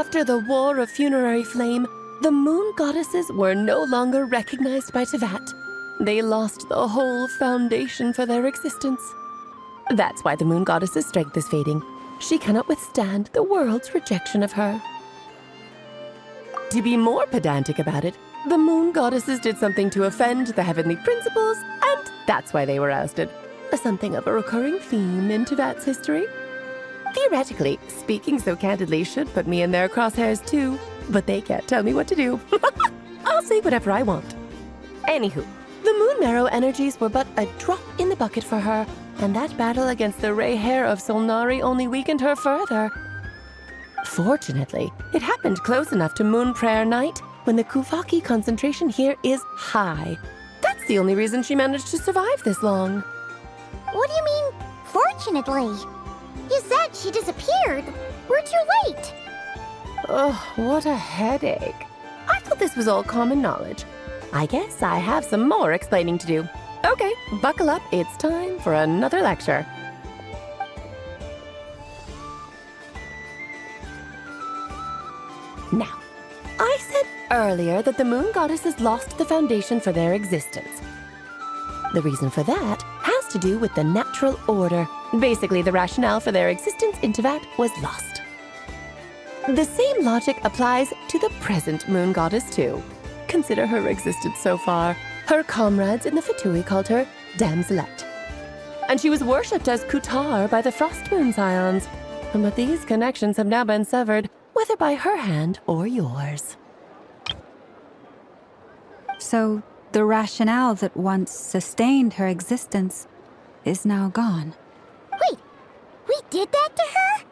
After the War of Funerary Flame, the moon goddesses were no longer recognized by Teyvat. They lost the whole foundation for their existence. That's why the moon goddess's strength is fading. She cannot withstand the world's rejection of her. To be more pedantic about it, the moon goddesses did something to offend the heavenly principles, and that's why they were ousted. Something of a recurring theme in Teyvat's history. Theoretically, speaking so candidly should put me in their crosshairs too, but they can't tell me what to do. I'll say whatever I want. Anywho, the moon marrow energies were but a drop in the bucket for her, and that battle against the Ray Hair of Solnari only weakened her further. Fortunately, it happened close enough to Moon Prayer Night when the Kuvaki concentration here is high. That's the only reason she managed to survive this long. What do you mean, fortunately? You said she disappeared. We're too late. Oh, what a headache. I thought this was all common knowledge. I guess I have some more explaining to do. Okay, buckle up. It's time for another lecture. Now, I said earlier that the moon goddesses lost the foundation for their existence. The reason for that has to do with the natural order. Basically, the rationale for their existence in Teyvat was lost. The same logic applies to the present moon goddess too. Consider her existence so far. Her comrades in the Fatui called her Damselette. And she was worshipped as Kutar by the Frost Moon Scions. But these connections have now been severed, whether by her hand or yours. So, the rationale that once sustained her existence is now gone. Wait, we did that to her?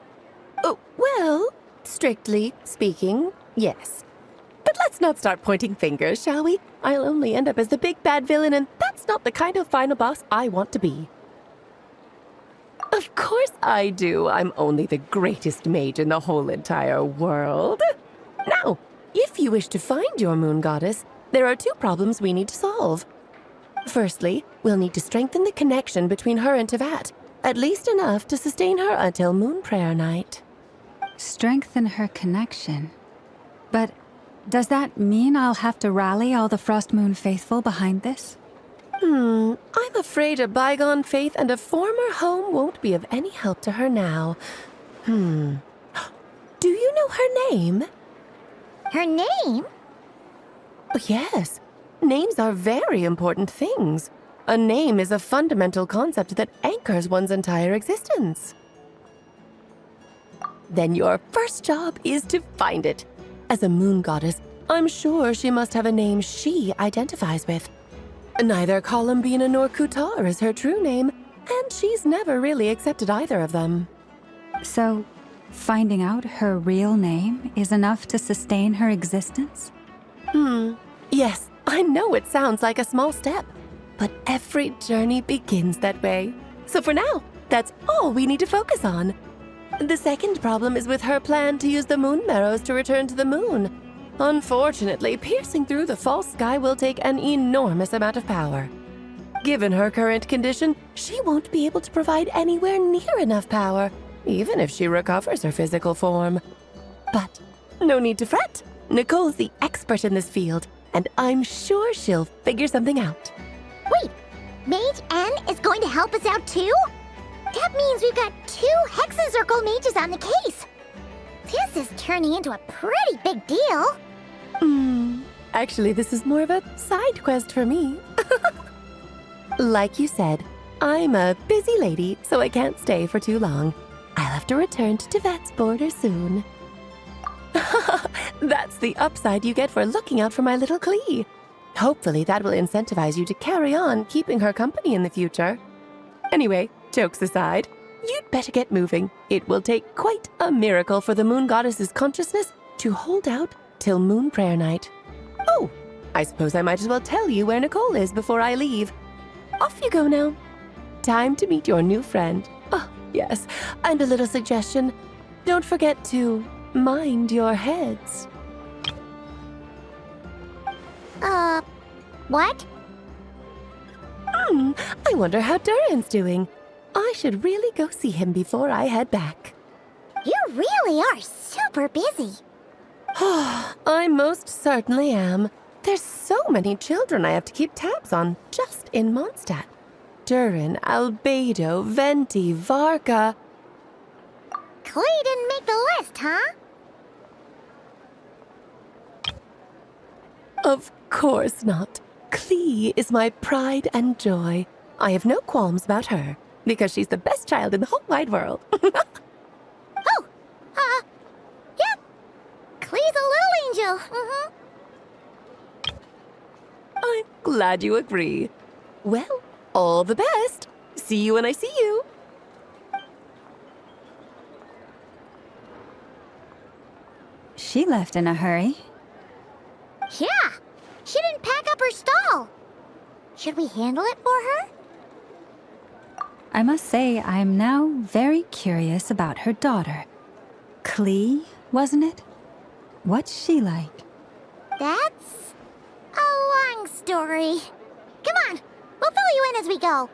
Oh, well, strictly speaking, yes. But let's not start pointing fingers, shall we? I'll only end up as the big bad villain, and that's not the kind of final boss I want to be. Of course I do. I'm only the greatest mage in the whole entire world. Now, if you wish to find your moon goddess, there are two problems we need to solve. Firstly, we'll need to strengthen the connection between her and Teyvat, at least enough to sustain her until Moon Prayer Night. Strengthen her connection. But does that mean I'll have to rally all the Frost Moon faithful behind this? I'm afraid a bygone faith and a former home won't be of any help to her now. Do you know her name? Her name? Yes. Names are very important things. A name is a fundamental concept that anchors one's entire existence. Then your first job is to find it. As a moon goddess, I'm sure she must have a name she identifies with. Neither Columbina nor Kutar is her true name, and she's never really accepted either of them. So, finding out her real name is enough to sustain her existence? Yes, I know it sounds like a small step, but every journey begins that way. So for now, that's all we need to focus on. The second problem is with her plan to use the moon marrows to return to the moon. Unfortunately, piercing through the false sky will take an enormous amount of power. Given her current condition, she won't be able to provide anywhere near enough power, even if she recovers her physical form. But no need to fret. Nicole's the expert in this field, and I'm sure she'll figure something out. Wait, Mage N is going to help us out too? That means we've got 2 Hexacircle mages on the case. This is turning into a pretty big deal. Actually, this is more of a side quest for me. Like you said, I'm a busy lady, so I can't stay for too long. I'll have to return to Teyvat's border soon. That's the upside you get for looking out for my little Klee. Hopefully that will incentivize you to carry on keeping her company in the future. Anyway, jokes aside, you'd better get moving. It will take quite a miracle for the moon goddess's consciousness to hold out till Moon Prayer Night. Oh, I suppose I might as well tell you where Nicole is before I leave. Off you go now. Time to meet your new friend. Oh, yes, and a little suggestion. Don't forget to mind your heads. What? I wonder how Duran's doing. I should really go see him before I head back. You really are super busy. I most certainly am. There's so many children I have to keep tabs on just in Mondstadt. Durin, Albedo, Venti, Varka. Klee didn't make the list, huh? Of course not. Klee is my pride and joy. I have no qualms about her, because she's the best child in the whole wide world. Oh, yep. Klee's a little angel. Mm-hmm. I'm glad you agree. Well, all the best. See you when I see you. She left in a hurry. Yeah, she didn't pack up her stall. Should we handle it for her? I must say, I am now very curious about her daughter. Klee, wasn't it? What's she like? That's a long story. Come on, we'll fill you in as we go.